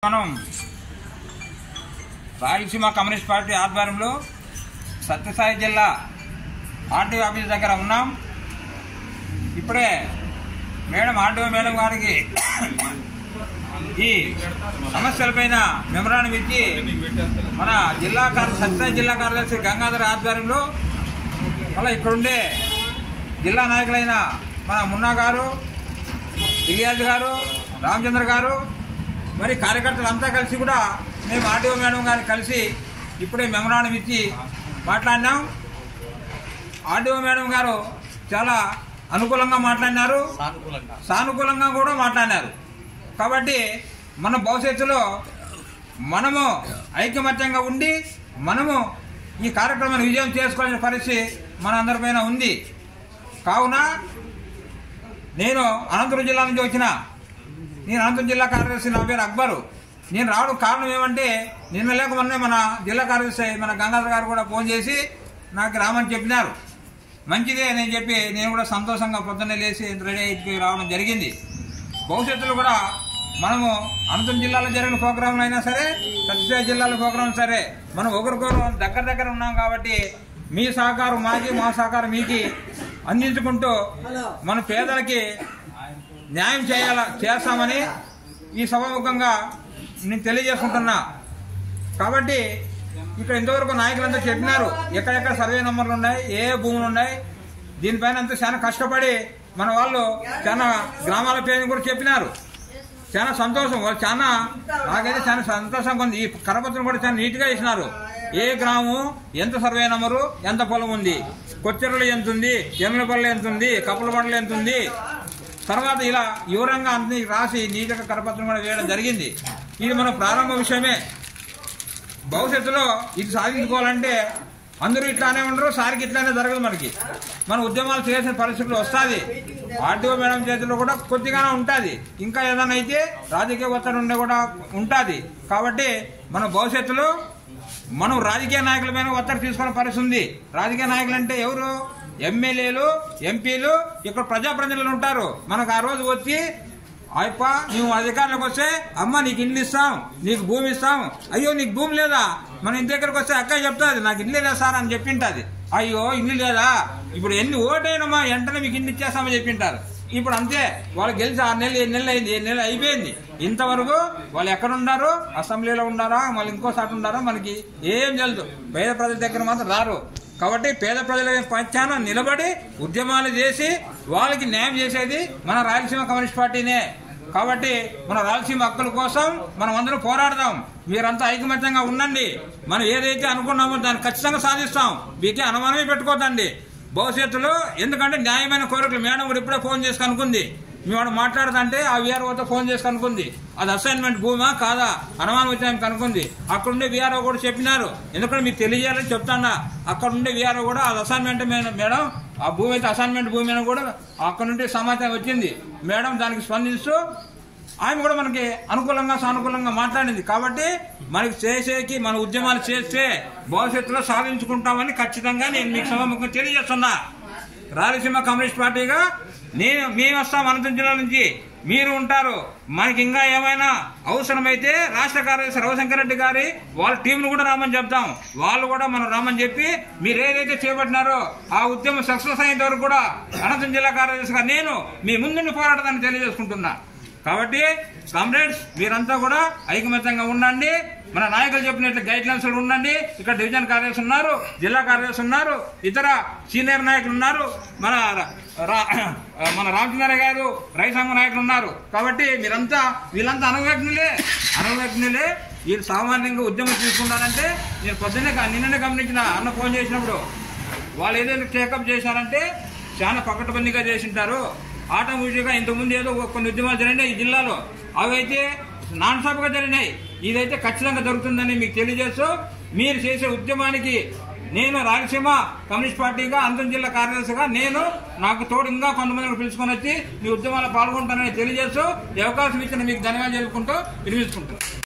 మనం Rayalaseema communist party ఆధ్వర్యంలో సత్యసాయి జిల్లా ఆర్టీఓ ఆఫీస్ దగ్గర ఉన్నాం. ఇప్పుడే ఆర్టీఓ మేడం గారికి ఈ సమస్యలపైన మెమరాండం ఇచ్చి మన సత్యసాయి జిల్లా కార్యదర్శి గంగాధర్ ఆధ్వర్యంలో మళ్ళీ ఇక్కడుండే జిల్లా నాయకులైన మన మున్నా గారు, ఇలియాజ్ గారు, రామచంద్ర గారు, మరి కార్యకర్తలు అంతా కలిసి కూడా మేము ఆర్టీఓ మేడం గారిని కలిసి ఇప్పుడే మెమరాండం ఇచ్చి మాట్లాడినాం. ఆర్టీఓ మేడం గారు చాలా అనుకూలంగా మాట్లాడినారు, సానుకూలంగా కూడా మాట్లాడినారు. కాబట్టి మన భవిష్యత్తులో మనము ఐకమత్యంగా ఉండి మనము ఈ కార్యక్రమాన్ని విజయం చేసుకోవాల్సిన పరిస్థితి మన అందరిపైన ఉంది. కావున నేను అనంతపురం జిల్లా నుంచి వచ్చిన అనంతపురం జిల్లా కార్యదర్శి, నా పేరు అక్బరు. నేను రావడం కారణం ఏమంటే నిన్న లేక మొన్నే మన జిల్లా కార్యదర్శి మన గంగాధర్ గారు కూడా ఫోన్ చేసి నాకు రామని చెప్పినారు. మంచిదే అని చెప్పి నేను కూడా సంతోషంగా పొద్దున్నే లేచి రెడీ అయిపోయి రావడం జరిగింది. భవిష్యత్తులో కూడా మనము అనంతపురం జిల్లాలో జరిగిన ప్రోగ్రాంలు అయినా సరే, సత్యసాయి జిల్లాలో ప్రోగ్రాం సరే, మనం ఒకరికొకరు దగ్గర ఉన్నాం. కాబట్టి మీ సహకారం మాకి, మా సహకారం మీకు అందించుకుంటూ మన పేదలకి న్యాయం చేస్తామని ఈ సభాముఖంగా నేను తెలియజేసుకుంటున్నా. కాబట్టి ఇక్కడ ఇంతవరకు నాయకులంతా చెప్పినారు ఎక్కడెక్కడ సర్వే నెంబర్లు ఉన్నాయి, ఏ భూములు ఉన్నాయి, దీనిపైన అంతా చాలా కష్టపడి మన వాళ్ళు చాలా గ్రామాల పేరు కూడా చెప్పినారు. చాలా సంతోషం, వాళ్ళు నాకైతే చాలా సంతోషంగా ఉంది. ఈ కరపత్రం కూడా చాలా నీట్గా ఇచ్చినారు. ఏ గ్రామం, ఎంత సర్వే నెంబరు, ఎంత పొలం ఉంది, కొచ్చెరలు ఎంత ఉంది, ఎమ్మెపల్లి ఎంత ఉంది, కప్పలబండలు ఎంత ఉంది, తర్వాత ఇలా వివరంగా అన్ని రాసి నీటిగా కరపత్రం కూడా వేయడం జరిగింది. ఇది మన ప్రారంభ విషయమే. భవిష్యత్తులో ఇది సాధించుకోవాలంటే అందరూ ఇట్లానే ఉండరు, సారికి ఇట్లానే జరగదు. మన ఉద్యమాలు చేసిన పరిస్థితులు వస్తుంది. ఆర్టీఓ మేడం చేతిలో కూడా కొద్దిగానే ఉంటుంది. ఇంకా ఏదైనా అయితే రాజకీయ ఒత్తిడి ఉండే కూడా ఉంటుంది. కాబట్టి మన భవిష్యత్తులో మనం రాజకీయ నాయకుల మీద ఒత్తిడి తీసుకునే పరిస్థితి ఉంది. రాజకీయ నాయకులు అంటే ఎవరు? ఎమ్మెల్యేలు, ఎంపీలు, ఇక్కడ ప్రజాప్రతినిధులు ఉంటారు. మనకు ఆ రోజు వచ్చి అయ్యప్ప నువ్వు అధికారులకు వస్తే అమ్మ నీకు ఇల్లు ఇస్తాం, నీకు భూమి ఇస్తాం. అయ్యో నీకు భూమి లేదా? మన ఇంటి దగ్గరకు వస్తే అక్క చెప్తాది నాకు ఇల్లు లేదా సార్ అని చెప్పింటది. అయ్యో ఇల్లు లేదా, ఇప్పుడు ఎన్ని ఓటైనమ్మా వెంటనే మీకు ఇల్లు ఇచ్చేస్తామని చెప్పింటారు. ఇప్పుడు అంతే, వాళ్ళు గెలిచి 6 నెలలు 7 నెలలు అయింది, 7 నెలలు అయిపోయింది. ఇంతవరకు వాళ్ళు ఎక్కడ ఉన్నారో, అసెంబ్లీలో ఉన్నారా, మళ్ళీ ఇంకోసారి ఉన్నారో మనకి ఏం తెలుసు. పేద ప్రజల దగ్గర మాత్రం రారు. కాబట్టి పేద ప్రజల పక్షాన నిలబడి ఉద్యమాలు చేసి వాళ్ళకి న్యాయం చేసేది మన రాయలసీమ కమ్యూనిస్ట్ పార్టీనే. కాబట్టి మన రాయలసీమ హక్కుల కోసం మనం అందరం పోరాడదాం. మీరంతా ఐకమత్యంగా ఉండండి. మనం ఏదైతే అనుకున్నామో దాన్ని ఖచ్చితంగా సాధిస్తాం. మీకే అనుమానమే పెట్టుకోదండి భవిష్యత్తులో. ఎందుకంటే న్యాయమైన కోరికలు మేడం కూడా ఇప్పుడే ఫోన్ చేసి కనుక్కుంది. మేము మాట్లాడుతుంటే ఆ వీఆర్ఓతో ఫోన్ చేసి కనుక్కుంది. అది అసైన్మెంట్ భూమా కాదా అనుమానం వచ్చాయని కనుక్కుంది. అక్కడుండే వీఆర్ఓ కూడా చెప్పినారు. ఎందుకంటే మీకు తెలియజేయాలని చెప్తానా. అక్కడుండే వీఆర్ఓ కూడా అది అసైన్మెంట్ మేడం, ఆ భూమి అయితే అసైన్మెంట్ భూమి అని కూడా అక్కడ నుండి సమాచారం వచ్చింది. మేడం దానికి స్పందిస్తూ ఆమె కూడా మనకి అనుకూలంగా సానుకూలంగా మాట్లాడింది. కాబట్టి మనకి చేసేకి మన ఉద్యమాలు చేస్తే భవిష్యత్తులో సాధించుకుంటామని ఖచ్చితంగా నేను మీకు సభాముఖంగా తెలియజేస్తున్నా. రాయలసీమ కమ్యూనిస్ట్ పార్టీగా మేము వస్తాం అనంతపురం జిల్లా నుంచి, మీరు ఉంటారు. మనకి ఇంకా ఏమైనా అవసరమైతే రాష్ట్ర కార్యదర్శి రవిశంకర్ రెడ్డి గారి వాళ్ళ టీంను కూడా రామని చెప్తాం. వాళ్ళు కూడా మనం రామని చెప్పి మీరు ఏదైతే చేపట్టినారో ఆ ఉద్యమం సక్సెస్ అయిన వరకు కూడా అనంతపురం జిల్లా కార్యదర్శిగా నేను మీ ముందుండి పోరాడదాన్ని తెలియజేసుకుంటున్నా. కాబట్టి కామ్రేడ్స్ మీరంతా కూడా ఐకమత్యంగా ఉండండి. మన నాయకులు చెప్పినట్లు గైడ్ లైన్స్ ఉండండి. ఇక్కడ డివిజన్ కార్యదర్శి ఉన్నారు, జిల్లా కార్యదర్శి ఉన్నారు, ఇతర సీనియర్ నాయకులు ఉన్నారు, మన రామచంద్ర గారు రైతాంగ నాయకులు ఉన్నారు. కాబట్టి వీళ్ళంతా అనుభవజ్ఞులే. వీళ్ళు సామాన్యంగా ఉద్యమం తీసుకుంటారంటే నేను నిన్ననే గమనించిన అన్న ఫోన్ చేసినప్పుడు వాళ్ళు ఏదైనా టేకప్ చేశారంటే చాలా పకడ్బందీగా చేసింటారు. ఆటోమేటిక్గా ఇంతకుముందు ఏదో కొన్ని ఉద్యమాలు జరిగినాయి ఈ జిల్లాలో, అవి అయితే నాన్ స్టాప్ గా జరిగినాయి. ఇదైతే ఖచ్చితంగా జరుగుతుందని మీకు తెలియజేస్తూ మీరు చేసే ఉద్యమానికి నేను రాయలసీమ కమ్యూనిస్ట్ పార్టీగా అనంతపురం జిల్లా కార్యదర్శిగా నాకు తోడు ఇంకా కొంతమంది పిలుచుకొని వచ్చి మీ ఉద్యమాల్లో పాల్గొంటానని తెలియజేస్తూ ఈ అవకాశం ఇచ్చిన మీకు ధన్యవాదాలు తెలుపుకుంటూ వినిపించుకుంటాను.